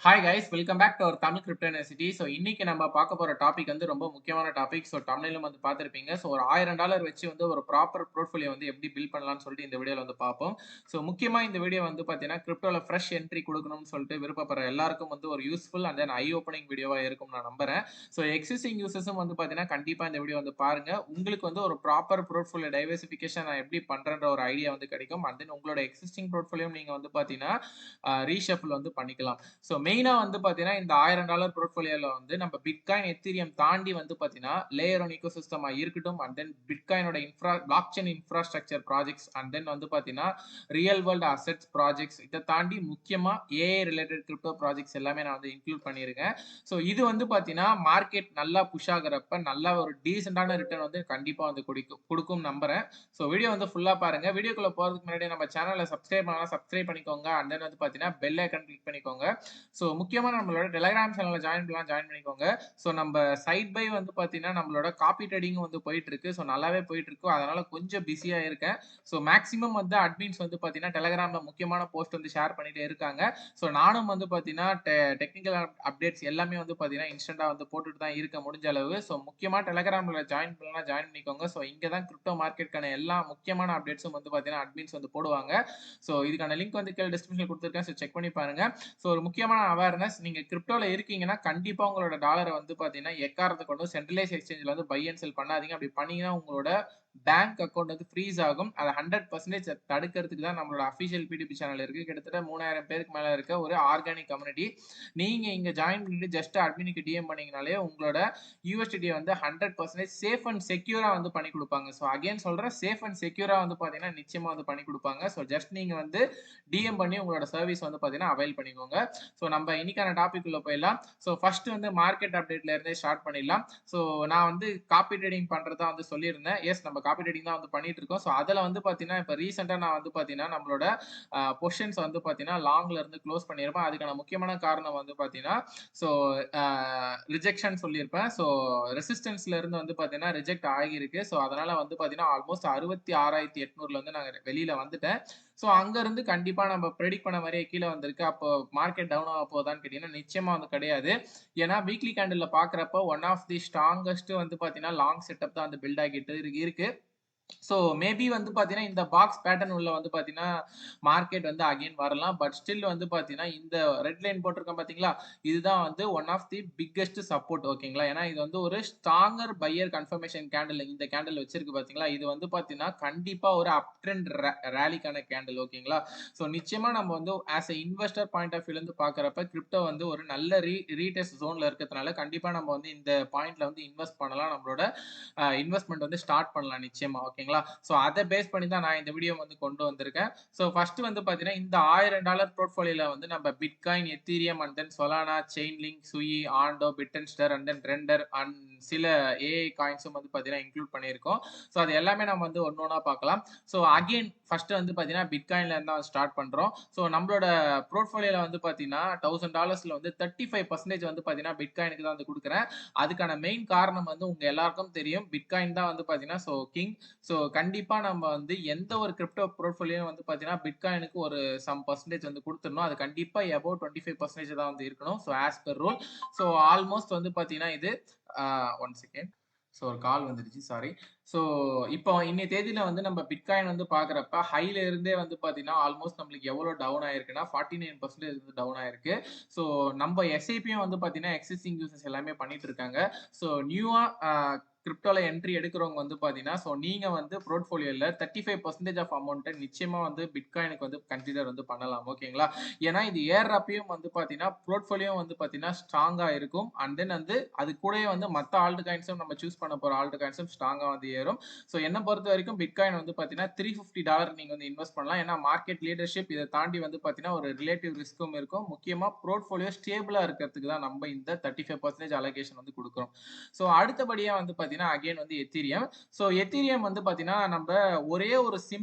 Hi guys, welcome back to our Tamil crypto university. So இன்னைக்கு நம்ம பார்க்க போற டாபிக் வந்து ரொம்ப முக்கியமான டாபிக். ஸோ தமிழிலும் வந்து பார்த்துருப்பீங்க. ஸோ ஒரு $1000 வச்சு வந்து ஒரு ப்ராப்பர் போர்ட்ஃபோலியோ வந்து எப்படி பில்ட் பண்ணலாம்னு சொல்லிட்டு இந்த வீடியோல வந்து பார்ப்போம். ஸோ முக்கியமா இந்த வீடியோ வந்து பார்த்தீங்கன்னா கிரிப்டோல ஃப்ரெஷ் என்ட்ரி கொடுக்கணும்னு சொல்லிட்டு விருப்பப்படுற எல்லாருக்கும் வந்து ஒரு useful and then I opening வீடியோவா இருக்கும் நான் நம்புறேன். ஸோ எக்ஸிஸ்டிங் யூசர்ஸும் வந்து பார்த்தீங்கன்னா கண்டிப்பா இந்த வீடியோ வந்து பாருங்க. உங்களுக்கு வந்து ஒரு ப்ராப்பர் போர்ட்ஃபோலியோ டைவர்சிஃபிகேஷன் நான் எப்படி பண்றேன்ற ஒரு ஐடியா வந்து கிடைக்கும். அண்ட் தென் உங்களோட எக்ஸிஸ்டிங் போர்ட்ஃபோலியோ நீங்க வந்து பார்த்தீங்கன்னா ரீஷஃபிள் வந்து பண்ணிக்கலாம். ஸோ மெயினா வந்து பாத்தீங்கன்னா இந்த $1000 போர்ட்ஃபோலியோல வந்து நம்ம பிட்காயின் எத்தீரியம் தாண்டி வந்து பாத்தீங்கன்னா லேயர் ஒன் ஈகோசிஸ்டமா இருக்கட்டும் அண்ட் தென் பிட்காயினோட blockchain infrastructure projects and then வந்து பாத்தீங்கன்னா ரியல் வேர்ல்டு அசெட்ஸ் ப்ராஜெக்ட்ஸ் இதை தாண்டி முக்கியமா ஏஐ ரிலேட்டட் கிரிப்டோ ப்ராஜெக்ட்ஸ் எல்லாமே நான் வந்து இன்க்ளூட் பண்ணியிருக்கேன். ஸோ இது வந்து பாத்தீங்கன்னா மார்க்கெட் நல்லா புஷ் ஆகுறப்ப நல்ல ஒரு டீசென்டான ரிட்டர்ன் வந்து கண்டிப்பா வந்து கொடுக்கும் நம்புறேன். ஸோ வீடியோ வந்து ஃபுல்லா பாருங்க. வீடியோக்குள்ள போறதுக்கு முன்னாடி நம்ம சேனலை சப்ஸ்கிரைப் பண்ணலாம், சப்ஸ்கிரைப் பண்ணிக்கோங்க. அண்ட் தென் வந்து பாத்தீங்கன்னா பெல் ஐக்கன் கிளிக் பண்ணிக்கோங்க. ஸோ முக்கியமா நம்மளோட டெலிகிராம் சேனல்ல ஜாயின் பண்ணலாம், ஜாயின் பண்ணிக்கோங்க. ஸோ நம்ம சைட் பை வந்து பாத்தீங்கன்னா நம்மளோட காப்பி ட்ரேடிங் வந்து போயிட்டு இருக்கு. ஸோ நல்லாவே போயிட்டு இருக்கு. அதனால கொஞ்சம் பிஸியா இருக்கேன். ஸோ மேக்ஸிமம் வந்து அட்மின்ஸ் வந்து பாத்தீங்கன்னா டெலிகிராம்ல முக்கியமான போஸ்ட் வந்து ஷேர் பண்ணிட்டே இருக்காங்க. ஸோ நானும் வந்து பாத்தீங்கன்னா டெக்னிக்கல் அப்டேட்ஸ் எல்லாமே வந்து பாத்தீங்கன்னா இன்ஸ்டன்டா வந்து போட்டுட்டு தான் இருக்க முடிஞ்ச அளவு. ஸோ முக்கியமா டெலிகிராம்ல ஜாயின் பண்ணலாம், ஜாயின் பண்ணிக்கோங்க. ஸோ இங்க தான் கிரிப்டோ மார்க்கெட்கான எல்லா முக்கியமான அப்டேட்ஸும் வந்து பாத்தீங்கன்னா அட்மின்ஸ் வந்து போடுவாங்க. ஸோ இதுக்கான லிங்க் வந்து கீழே டிஸ்கிரிப்ஷன் கொடுத்துருக்கேன். ஸோ செக் பண்ணி பாருங்க. ஸோ ஒரு முக்கியமான அவேர்னஸ், நீங்க கிரிப்டோல இருக்கீங்கன்னா கண்டிப்பா உங்களோட டாலரை வந்து பாத்தீங்கன்னா எக்காரத்தை கொண்டு சென்ட்ரலைஸ் எக்ஸ்சேஞ்சில் வந்து பை அண்ட் செல் பண்ணாதீங்க. அப்படி பண்ணீங்கன்னா உங்களோட பேங்க் அக்கௌண்ட் வந்து ஃப்ரீஸ் ஆகும். அதை 100% தடுக்கிறதுக்கு தான் நம்மளோட அஃபிஷியல் பிடிபி சேனல் இருக்கு. கிட்டத்தட்ட 3000 பேருக்கு மேல இருக்க ஒரு ஆர்கானிக் கம்யூனிட்டி. நீங்க இங்க ஜாயின் பண்ணிட்டு ஜஸ்ட் அட்மினுக்கு டிஎம் பண்ணீங்கனாலே உங்களோட யூஎஸ்டிடி வந்து 100% சேஃப் அண்ட் செக்யூரா வந்து பண்ணி கொடுப்பாங்க. ஸோ அகைன் சொல்றேன், சேஃப் அண்ட் செக்யூரா வந்து பாத்தீங்கன்னா நிச்சயமா வந்து பண்ணி கொடுப்பாங்க. ஸோ ஜஸ்ட் நீங்க வந்து டிஎம் பண்ணி உங்களோட சர்வீஸ் வந்து பாத்தீங்கன்னா அவைல் பண்ணிக்கோங்க. ஸோ நம்ம இன்னைக்கான டாபிக் உள்ள போயிடலாம். ஸோ ஃபர்ஸ்ட் வந்து மார்க்கெட் அப்டேட்ல இருந்தே ஸ்டார்ட் பண்ணிடலாம். ஸோ நான் வந்து காப்பி ட்ரேடிங் பண்றதா வந்து சொல்லியிருந்தேன். எஸ், நம்ம காப்பி ட்ரேடிங் தான் வந்து பண்ணிட்டு இருக்கோம். ஸோ அதுல வந்து பாத்தீங்கன்னா இப்போ ரீசெண்டா நான் வந்து பாத்தீங்கன்னா நம்மளோட பொசிஷன்ஸ் வந்து பாத்தீங்கன்னா லாங்ல இருந்து க்ளோஸ் பண்ணிருப்பேன். அதுக்கான முக்கியமான காரணம் வந்து பாத்தீங்கன்னா ஸோ ரிஜெக்ஷன் சொல்லியிருப்பேன். ஸோ ரெசிஸ்டன்ஸ்ல இருந்து வந்து பாத்தீங்கன்னா ரிஜெக்ட் ஆகியிருக்கு. ஸோ அதனால வந்து பாத்தீங்கன்னா ஆல்மோஸ்ட் 66,800ல வந்து நாங்க வெளியில வந்துட்டேன். ஸோ அங்க இருந்து கண்டிப்பா நம்ம ப்ரெடிக்ட் பண்ண மாதிரியே கீழே வந்திருக்கு. அப்போ மார்க்கெட் டவுன் ஆக போதான்னு கேட்டீங்கன்னா நிச்சயமா வந்து கிடையாது. ஏன்னா வீக்லி கேண்டில்ல பாக்குறப்ப ஒன் ஆஃப் தி ஸ்ட்ராங்கஸ்ட் வந்து பாத்தீங்கன்னா லாங் செட்டப் தான் வந்து பில்ட் ஆகிட்டு இருக்கு. ஸோ மேபி வந்து பாத்தீங்கன்னா இந்த பாக்ஸ் பேட்டர்ன் உள்ள வந்து பாத்தீங்கன்னா மார்க்கெட் வந்து அகைன் வரலாம். பட் ஸ்டில் வந்து பாத்தீங்கன்னா இந்த ரெட் லைன் போட்டிருக்கோம் பாத்தீங்களா, இதுதான் வந்து one of the biggest support. ஓகேங்களா, ஏன்னா இது வந்து ஒரு ஸ்ட்ராங்கர் பையர் கன்ஃபர்மேஷன் கேண்டில் இந்த கேண்டில் வச்சிருக்கு பாத்தீங்களா. இது வந்து பாத்தீங்கன்னா கண்டிப்பா ஒரு அப் ட்ரெண்ட் ரேலிக்கான கேண்டில். ஓகேங்களா, ஸோ நிச்சயமா நம்ம வந்து as a investor point of வியூல இருந்து பாக்குறப்ப கிரிப்டோ வந்து ஒரு நல்ல ரீடெஸ்ட் ஜோன்ல இருக்கிறதுனால கண்டிப்பா நம்ம வந்து இந்த பாயிண்ட்ல வந்து இன்வெஸ்ட் பண்ணலாம். நம்மளோட இன்வெஸ்ட்மெண்ட் வந்து ஸ்டார்ட் பண்ணலாம் நிச்சயமா. ஓகேங்களா, ஸோ அதை பேஸ் பண்ணி தான் நான் இந்த வீடியோ வந்து கொண்டு வந்திருக்கேன். ஸோ ஃபர்ஸ்ட் வந்து பாத்தீங்கன்னா இந்த $1000 போர்ட்ஃபோலியோல வந்து நம்ம Bitcoin, Ethereum and then Solana, Chainlink, Sui, Ondo, Bittensor and then Render and சில ஏஐ காயின்ஸும் வந்து பாத்தீங்கன்னா இன்க்ளூட் பண்ணியிருக்கோம். ஸோ அது எல்லாமே நம்ம வந்து ஒன்னொன்னா பார்க்கலாம். ஸோ அகைன் ஃபர்ஸ்ட் வந்து பாத்தீங்கன்னா பிட்காயின்ல இருந்தா ஸ்டார்ட் பண்றோம். ஸோ நம்மளோட போர்ட்ஃபோலியோல வந்து பாத்தீங்கன்னா $1000 வந்து 35% வந்து பாத்தீங்கன்னா பிட்காயினுக்கு தான் வந்து கொடுக்குறேன். அதுக்கான மெயின் காரணம் வந்து உங்க எல்லாருக்கும் தெரியும், பிட்காயின் தான் வந்து பாத்தீங்கன்னா ஸோ கிங். ஸோ கண்டிப்பா நம்ம வந்து எந்த ஒரு கிரிப்டோ போர்ட்ஃபோலியோ வந்து பாத்தீங்கன்னா பிட்காயினுக்கு ஒரு சம் பர்சன்டேஜ் வந்து கொடுத்துடணும். அது கண்டிப்பா எபோவ் 25% தான் வந்து இருக்கணும். So as per rule. So almost வந்து பாத்தீங்கன்னா இது ஒன் செகண்ட். ஸோ ஒரு கால் வந்துருச்சு, சாரி. ஸோ இப்போ இன்னைய தேதியில வந்து நம்ம பிட்காயின் வந்து பாக்குறப்ப ஹைல இருந்தே வந்து பாத்தீங்கன்னா ஆல்மோஸ்ட் நம்மளுக்கு எவ்வளவு டவுன் ஆயிருக்குன்னா 49% வந்து டவுன் ஆயிருக்கு. ஸோ நம்ம எஸ்ஐபியும் வந்து பாத்தீங்கன்னா எக்ஸிஸ்டிங் யூசர்ஸ் எல்லாமே பண்ணிட்டு இருக்காங்க. ஸோ நியூவா கிரிப்டோல என்ட்ரி எடுக்கிறவங்க வந்து பாத்தீங்கன்னா ஸோ நீங்க வந்து போர்ட்ஃபோலியோல 35% ஆஃப் அமௌண்ட்டை நிச்சயமா வந்து பிட்காயினுக்கு வந்து கன்சிடர் வந்து பண்ணலாம். ஓகேங்களா, ஏன்னா இது ஏறப்பையும் வந்து பாத்தீங்கன்னா போர்ட்ஃபோலியோ வந்து பாத்தீங்கன்னா ஸ்ட்ராங்கா இருக்கும். அண்ட் தென் வந்து அது கூடயே வந்து மற்ற ஆல்ட் காயின்ஸும் நம்ம சூஸ் பண்ண போற ஆல்ட் காயின்ஸும் ஸ்ட்ராங்கா வந்து ஏறும். ஸோ என்ன பொறுத்த வரைக்கும் பிட்காயின் வந்து பாத்தீங்கன்னா $350 நீங்க வந்து இன்வெஸ்ட் பண்ணலாம். ஏன்னா மார்க்கெட் லீடர்ஷிப் இதை தாண்டி வந்து பாத்தீங்கன்னா ஒரு ரிலேட்டிவ் ரிஸ்க்கும் இருக்கும். முக்கியமா போர்ட்ஃபோலியோ ஸ்டேபிளா இருக்கிறதுக்கு தான் நம்ம இந்த 35% அலோகேஷன் வந்து கொடுக்குறோம். ஸோ அடுத்தபடியா வந்து பாத்தீங்கன்னா அகைன் வந்து எத்தீரியம். ஸோ எத்தீரியம் வந்து பாத்தீங்கன்னா நம்ம ஒரே ஒரு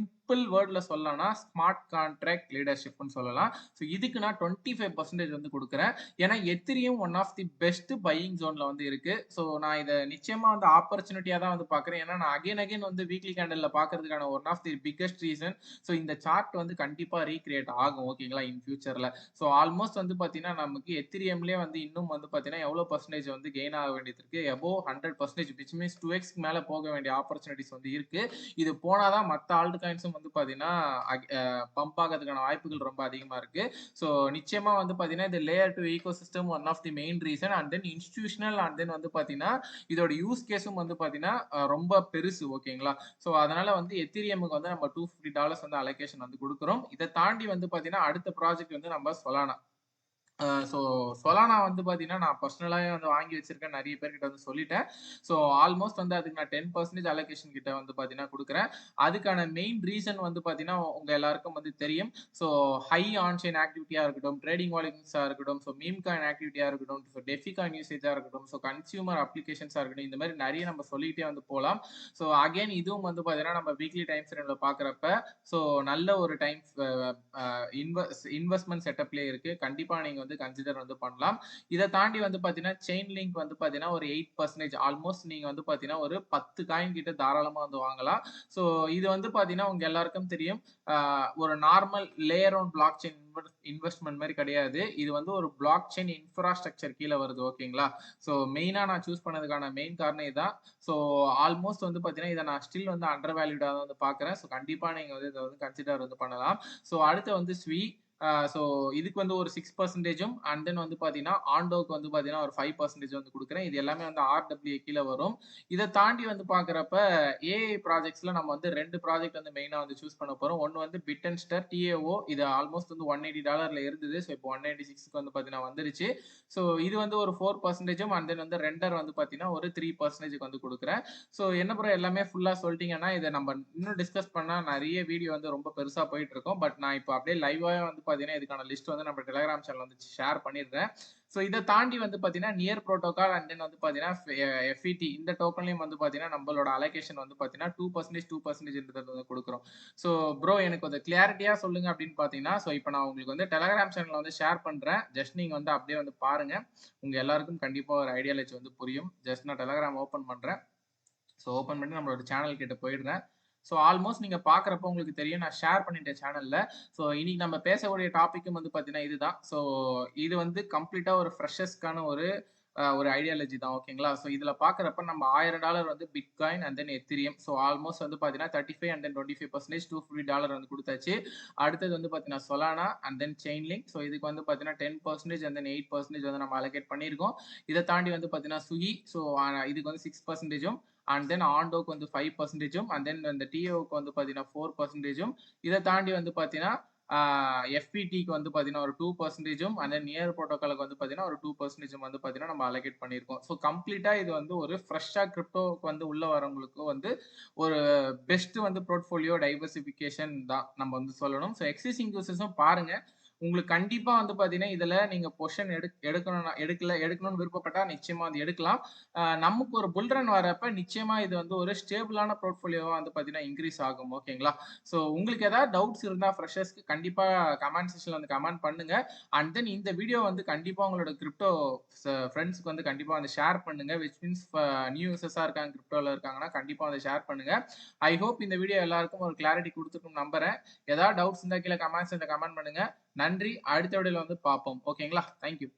சிம்பிள் வேர்ட்ல சொல்லலாம்னா ஸ்மார்ட் கான்ட்ராக்ட் லீடர்ஷிப்னு சொல்லலாம். ஸோ இதுக்கு நான் 25% வந்து குடுக்குறேன். ஏன்னா Ethereum one of the best buying ஜோன்ல வந்து இருக்கு. ஸோ நான் இத நிச்சயமா வந்து ஆப்பர்ச்சுனிட்டியா தான் வந்து பார்க்குறேன். ஏன்னா நான் அகைன் வந்து வீக்லி கேண்டல்ல பார்க்கறதுக்கான one of the biggest reason. So இந்த சார்ட் வந்து கண்டிப்பா ரீகிரியேட் ஆகும் ஓகேங்களா இன் ஃபியூச்சர்ல. ஸோ ஆல்மோஸ்ட் வந்து பார்த்தீங்கன்னா, நமக்கு எத்திரியம்லயே வந்து இன்னும் வந்து பார்த்தீங்கன்னா, எவ்வளோ பெர்சன்டேஜ் வந்து கெயின் ஆக வேண்டியது இருக்கு. அபோவ் 100% விச் மீன்ஸ் 2x மேல போக வேண்டிய ஆப்பர்ச்சுனிட்டிஸ் வந்து இருக்கு. இது போனா தான் மத்த ஆல்ட் காயின்ஸும் வந்து பார்த்தீங்கன்னா, பம்ப் ஆகறதுக்கான வாய்ப்புகள் ரொம்ப அதிகமா இருக்கு. ஸோ நிச்சயமா வந்து பார்த்தீங்கன்னா, இந்த layer 2 ecosystem one of the main reason and then institutional and then வந்து பார்த்தீங்கன்னா, இதோட யூஸ் கேஸும் வந்து பார்த்தீங்கன்னா, ரொம்ப பெருசு ஓகேங்களா? ஸோ அதனால வந்து எத்திரியமுக்கு வந்து நம்ம $250 வந்து அலோகேஷன் வந்து குடுக்குறோம். இத தாண்டி வந்து பார்த்தீங்கன்னா, அடுத்த ப்ராஜெக்ட் வந்து நம்ம சொலானா. ஸோ சொலானா வந்து பார்த்தீங்கன்னா, நான் பர்சனலாவே வந்து வாங்கி வச்சிருக்கேன். நெறைய பேர்கிட்ட வந்து சொல்லிட்டேன். ஸோ ஆல்மோஸ்ட் வந்து அதுக்கு நான் 10% அலோகேஷன் கிட்ட வந்து பார்த்தீங்கன்னா குடுக்குறேன். அதுக்கான மெயின் ரீசன் வந்து பார்த்தீங்கன்னா, உங்க எல்லாருக்கும் வந்து தெரியும். ஸோ ஹை ஆன் செயின் ஆக்டிவிட்டியா இருக்கட்டும், ட்ரேடிங் வால்யூம்ஸா இருக்கட்டும், ஸோ மீம் காயின் ஆக்டிவிட்டியா இருக்கட்டும், ஸோ டெஃபி காயின் யூசேஜா இருக்கட்டும், ஸோ கன்சியூமர் அப்ளிகேஷன்ஸா இருக்கட்டும், இந்த மாரி நெறைய நம்ம சொல்லிட்டே வந்து போலாம். ஸோ அகைன் இதுவும் வந்து பார்த்தீங்கன்னா, நம்ம வீக்லி டைம் ஃப்ரேம்ல பார்க்குறப்ப, ஸோ நல்ல ஒரு டைம் அ இன்வெஸ்ட்மென்ட் செட்டப்லயே இருக்கு. கண்டிப்பா நீங்க வந்து கன்சிடர் வந்து பண்ணலாம். இத தாண்டி வந்து பார்த்தீங்கன்னா, செயின் லிங்க் வந்து பார்த்தீங்கன்னா, ஒரு 8% ஆல்மோஸ்ட் நீங்க வந்து பார்த்தீங்கன்னா, ஒரு 10 காயின் கிட்ட தாராளமா வந்து வாங்கலாம். ஸோ இது வந்து பார்த்தீங்கன்னா, உங்க எல்லாருக்கும் தெரியும். அ ஒரு normal layer on block chain investment மாரி கிடையாது. இது வந்து ஒரு பிளாக் செயின் இன்ஃப்ராஸ்ட்ரக்சர் கீழ வருது ஓகேங்களா? ஸோ மெயினா நான் சூஸ் பண்ணதுக்கான மெயின் காரணம் இதான். ஸோ ஆல்மோஸ்ட் வந்து பார்த்தீங்கன்னா, இத நான் ஸ்டில் வந்து அண்டர் வேல்யூடா தான் வந்து பார்க்குறேன். ஸோ கண்டிப்பா நீங்க வந்து இத வந்து கன்சிடர் வந்து பண்ணலாம். ஸோ அடுத்து வந்து ஸோ இதுக்கு வந்து ஒரு 6%ம் அண்ட் தென் வந்து பார்த்தீங்கன்னா, ஆண்டோக்கு வந்து பார்த்தீங்கன்னா, ஒரு 5% வந்து குடுக்குறேன். இது எல்லாமே வந்து RWA கீழ வரும். இத தாண்டி வந்து பார்க்குறப்ப, ஏஐ ப்ராஜெக்ட்ஸ்ல நம்ம வந்து 2 ப்ராஜெக்ட் வந்து மெயினா வந்து சூஸ் பண்ண போறோம். ஒண்ணு வந்து பிட்டன்ஸ்டர் TAO இது ஆல்மோஸ்ட் வந்து $180ல இருந்தது. ஸோ இப்போ 196க்கு வந்து பார்த்தீங்கன்னா வந்துருச்சு. ஸோ இது வந்து ஒரு 4%ம் அண்ட் தென் வந்து ரெண்டர் வந்து பார்த்தீங்கன்னா, ஒரு 3%க்கு வந்து குடுக்குறேன். ஸோ என்ன ப்ரோ எல்லாமே ஃபுல்லா சொல்ட்டீங்கன்னா, இத நம்ம இன்னும் டிஸ்கஸ் பண்ணா நெறைய வீடியோ வந்து ரொம்ப பெருசா போயிட்டு இருக்கும். பட் நான் இப்போ அப்படியே லைவாவே வந்து பார்த்தீங்கன்னா, இதுக்கான லிஸ்ட் வந்து நம்ம டெலிகிராம் சேனல்ல வந்து ஷேர் பண்ணிடுறேன். ஸோ இத தாண்டி வந்து பார்த்தீங்கன்னா, நியர் புரோட்டோகால் அண்ட் தென் வந்து பார்த்தீங்கன்னா, FET இந்த டோக்கன்லயும் வந்து பார்த்தீங்கன்னா, நம்மளோட அலோகேஷன் வந்து பார்த்தீங்கன்னா 2% வந்து குடுக்குறோம். ஸோ ப்ரோ எனக்கு கொஞ்சம் கிளாரிட்டியா சொல்லுங்க அப்படின்னு பார்த்தீங்கன்னா, ஸோ இப்ப நான் உங்களுக்கு வந்து டெலிகிராம் சேனல்ல வந்து ஷேர் பண்றேன். ஜஸ்ட் நீங்க வந்து அப்படியே வந்து பாருங்க. உங்க எல்லாருக்கும் கண்டிப்பா ஒரு ஐடியாலஜி வந்து புரியும். ஜஸ்ட் நான் டெலிகிராம் ஓப்பன் பண்றேன். ஸோ ஓப்பன் பண்ணி நம்மளோட சேனல் கிட்ட போயிடுறேன். ஸோ ஆல்மோஸ்ட் நீங்க பார்க்குறப்போ உங்களுக்கு தெரியும். நான் ஷேர் பண்ணிட்டேன் சேனல்ல. ஸோ இன்னைக்கு நம்ம பேசக்கூடிய டாபிக்கும் வந்து பார்த்தீங்கன்னா இதுதான். ஸோ இது வந்து கம்ப்ளீட்டா ஒரு ஃப்ரெஷர்ஸ்க்கான ஒரு ஐடியாலஜி தான் ஓகேங்களா? ஸோ இதுல பார்க்குறப்ப நம்ம $1000 வந்து bitcoin and then Ethereum. So almost வந்து பார்த்தீங்கன்னா 35 அண்ட் தென் 25% $250 வந்து குடுத்தாச்சு. அடுத்தது வந்து பார்த்தீங்கன்னா Solana and then chain link. So இதுக்கு வந்து பார்த்தீங்கன்னா 10% அண்ட் தென் 8% வந்து நம்ம அலோகேட் பண்ணியிருக்கோம். இத தாண்டி வந்து பார்த்தீங்கன்னா சுகி. ஸோ இதுக்கு வந்து 6%ம் அண்ட் தென் ஆண்டோக்கு வந்து 5%ம் அண்ட் தென் இந்த டிஓக்கு வந்து பார்த்தீங்கன்னா 4%ம் இத தாண்டி வந்து பார்த்தீங்கன்னா FPTக்கு வந்து பார்த்தீங்கன்னா ஒரு 2%ம் அண்ட் தென் நியர் புரோட்டோகாலுக்கு வந்து பார்த்தீங்கன்னா ஒரு 2% வந்து பார்த்தீங்கன்னா நம்ம அலோகேட் பண்ணியிருக்கோம். ஸோ கம்ப்ளீட்டா இது வந்து ஒரு ஃப்ரெஷ்ஷா கிரிப்டோக்கு வந்து உள்ள வரவங்களுக்கு வந்து ஒரு பெஸ்ட் வந்து போர்ட்ஃபோலியோ டைவர்சிஃபிகேஷன் தான் நம்ம வந்து சொல்லணும். ஸோ எக்ஸிஸ்டிங் யூசர்ஸும் பாருங்க. உங்களுக்கு கண்டிப்பா வந்து பார்த்தீங்கன்னா, இதுல நீங்க பொசிஷன் எடுக்கணும்னு விருப்பப்பட்டா நிச்சயமா வந்து எடுக்கலாம். நமக்கு ஒரு புல் ரன் வரப்ப நிச்சயமா இது வந்து ஒரு ஸ்டேபிளான போர்ட்ஃபோலியோவா வந்து பார்த்தீங்கன்னா, இன்கிரீஸ் ஆகும். ஓகேங்களா? ஸோ உங்களுக்கு ஏதாவது டவுட்ஸ் இருந்தா ஃப்ரெஷர்ஸ்க்கு கண்டிப்பா கமெண்ட் செக்ஷன்ல வந்து கமெண்ட் பண்ணுங்க. அண்ட் தென் இந்த வீடியோ வந்து கண்டிப்பா உங்களோட கிரிப்டோ ஃப்ரெண்ட்ஸ்க்கு வந்து கண்டிப்பா வந்து ஷேர் பண்ணுங்க. விச் மீன்ஸ் நியூ யூசர்ஸா இருக்காங்க கிரிப்டோல இருக்காங்கன்னா, கண்டிப்பா வந்து ஷேர் பண்ணுங்க. ஐ ஹோப் இந்த வீடியோ எல்லாருக்கும் ஒரு கிளாரிட்டி குடுத்துருக்கும்னு நம்புறேன். ஏதாவது டவுட்ஸ் இருந்தா கீழ கமெண்ட் செக்ஷன்ல கமெண்ட் பண்ணுங்க. நன்றி. அடுத்த வீடியோல வந்து பார்ப்போம். ஓகேங்களா? Thank you.